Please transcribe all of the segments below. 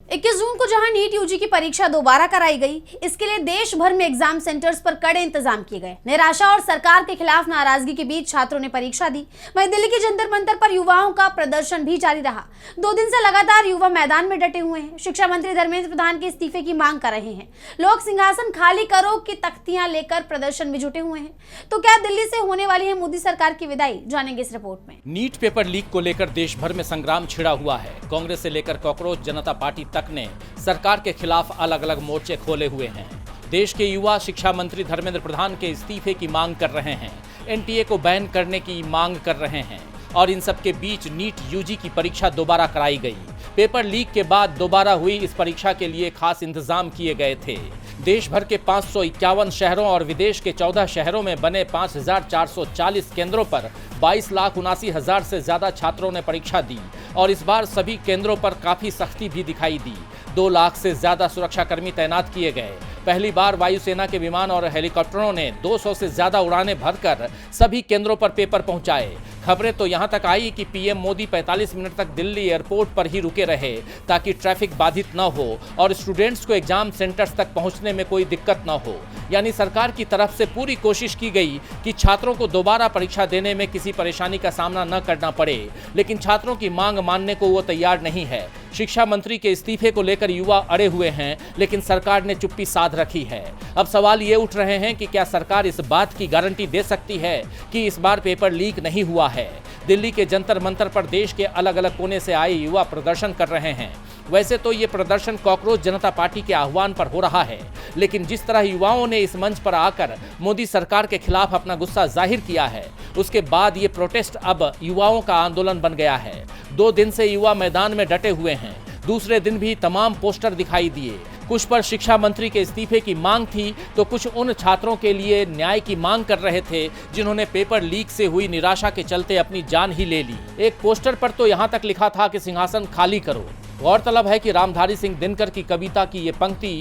21 जून को जहां NEET UG की परीक्षा दोबारा कराई गई, इसके लिए देश भर में एग्जाम सेंटर्स पर कड़े इंतजाम किए गए। निराशा और सरकार के खिलाफ नाराजगी के बीच छात्रों ने परीक्षा दी। वहीं दिल्ली के जंतर मंतर पर युवाओं का प्रदर्शन भी जारी रहा। 2 दिन से लगातार युवा मैदान में डटे हुए हैं। शिक्षा मंत्री धर्मेंद्र प्रधान के इस्तीफे की मांग कर रहे हैं। लोग सिंहासन खाली करो की तख्तियां लेकर प्रदर्शन में जुटे हुए हैं। तो क्या दिल्ली से होने वाली है मोदी सरकार की विदाई? जानेंगे इस रिपोर्ट में। नीट पेपर लीक को लेकर देश भर में संग्राम छिड़ा हुआ है। कांग्रेस से लेकर कॉकरोच जनता पार्टी तक ने सरकार के खिलाफ अलग अलग मोर्चे खोले हुए हैं। देश के युवा शिक्षा मंत्री धर्मेंद्र प्रधान के इस्तीफे की मांग कर रहे हैं, एनटीए को बैन करने की मांग कर रहे हैं और इन सब के बीच नीट यूजी की परीक्षा दोबारा कराई गई। पेपर लीक के बाद दोबारा हुई इस परीक्षा के लिए खास इंतजाम किए गए थे। देश भर के 551 शहरों और विदेश के 14 शहरों में बने 5440 केंद्रों पर 22,79,000 से ज्यादा छात्रों ने परीक्षा दी और इस बार सभी केंद्रों पर काफी सख्ती भी दिखाई दी। 2 लाख से ज्यादा सुरक्षाकर्मी तैनात किए गए। पहली बार वायुसेना के विमान और हेलीकॉप्टरों ने 200 से ज्यादा उड़ानें भरकर सभी केंद्रों पर पेपर पहुंचाए। खबरें तो यहां तक आई कि पीएम मोदी 45 मिनट तक दिल्ली एयरपोर्ट पर ही रुके रहे ताकि ट्रैफिक बाधित न हो और स्टूडेंट्स को एग्जाम सेंटर्स तक पहुंचने में कोई दिक्कत न हो। यानी सरकार की तरफ से पूरी कोशिश की गई कि छात्रों को दोबारा परीक्षा देने में किसी परेशानी का सामना न करना पड़े, लेकिन छात्रों की मांग मानने को वो तैयार नहीं है। शिक्षा मंत्री के इस्तीफे को लेकर युवा अड़े हुए हैं, लेकिन सरकार ने चुप्पी साध रखी है। अब सवाल ये उठ रहे हैं कि क्या सरकार इस बात की गारंटी दे सकती है कि इस बार पेपर लीक नहीं हुआ है। दिल्ली के जंतर मंतर पर देश के अलग अलग कोने से आए युवा प्रदर्शन कर रहे हैं। वैसे तो ये प्रदर्शन कॉकरोच जनता पार्टी के आह्वान पर हो रहा है, लेकिन जिस तरह युवाओं ने इस मंच पर आकर मोदी सरकार के खिलाफ अपना गुस्सा जाहिर किया है, उसके बाद ये प्रोटेस्ट अब युवाओं का आंदोलन बन गया है। 2 दिन से युवा मैदान में डटे हुए हैं। दूसरे दिन भी तमाम पोस्टर दिखाई दिए। कुछ पर शिक्षा मंत्री के इस्तीफे की मांग थी तो कुछ उन छात्रों के लिए न्याय की मांग कर रहे थे जिन्होंने पेपर लीक से हुई निराशा के चलते अपनी जान ही ले ली। एक पोस्टर पर तो यहाँ तक लिखा था कि सिंहासन खाली करो। गौरतलब है कि रामधारी सिंह दिनकर की कविता की ये पंक्ति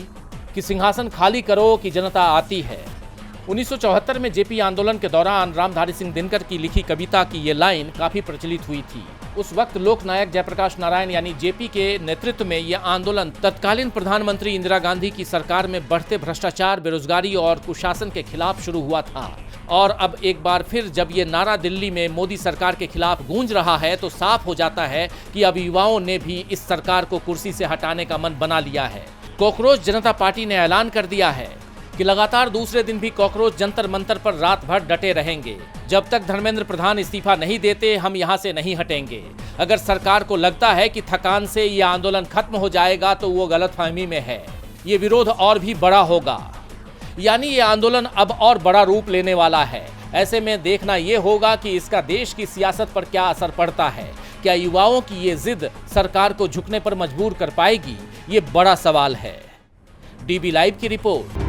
कि सिंहासन खाली करो कि जनता आती है। 1974 में जेपी आंदोलन के दौरान रामधारी सिंह दिनकर की लिखी कविता की ये लाइन काफी प्रचलित हुई थी। उस वक्त लोक नायक जयप्रकाश नारायण यानी जेपी के नेतृत्व में यह आंदोलन तत्कालीन प्रधानमंत्री इंदिरा गांधी की सरकार में बढ़ते भ्रष्टाचार, बेरोजगारी और कुशासन के खिलाफ शुरू हुआ था। और अब एक बार फिर जब ये नारा दिल्ली में मोदी सरकार के खिलाफ गूंज रहा है तो साफ हो जाता है कि अब युवाओं ने भी इस सरकार को कुर्सी से हटाने का मन बना लिया है। कॉकरोच जनता पार्टी ने ऐलान कर दिया है कि लगातार दूसरे दिन भी कॉकरोच जंतर मंतर पर रात भर डटे रहेंगे। जब तक धर्मेंद्र प्रधान इस्तीफा नहीं देते हम यहां से नहीं हटेंगे। अगर सरकार को लगता है कि थकान से ये आंदोलन खत्म हो जाएगा तो वो गलतफहमी में है। ये विरोध और भी बड़ा होगा, यानी ये आंदोलन अब और बड़ा रूप लेने वाला है। ऐसे में देखना ये होगा कि इसका देश की सियासत पर क्या असर पड़ता है। क्या युवाओं की ये जिद सरकार को झुकने पर मजबूर कर पाएगी? ये बड़ा सवाल है। डीबी लाइव की रिपोर्ट।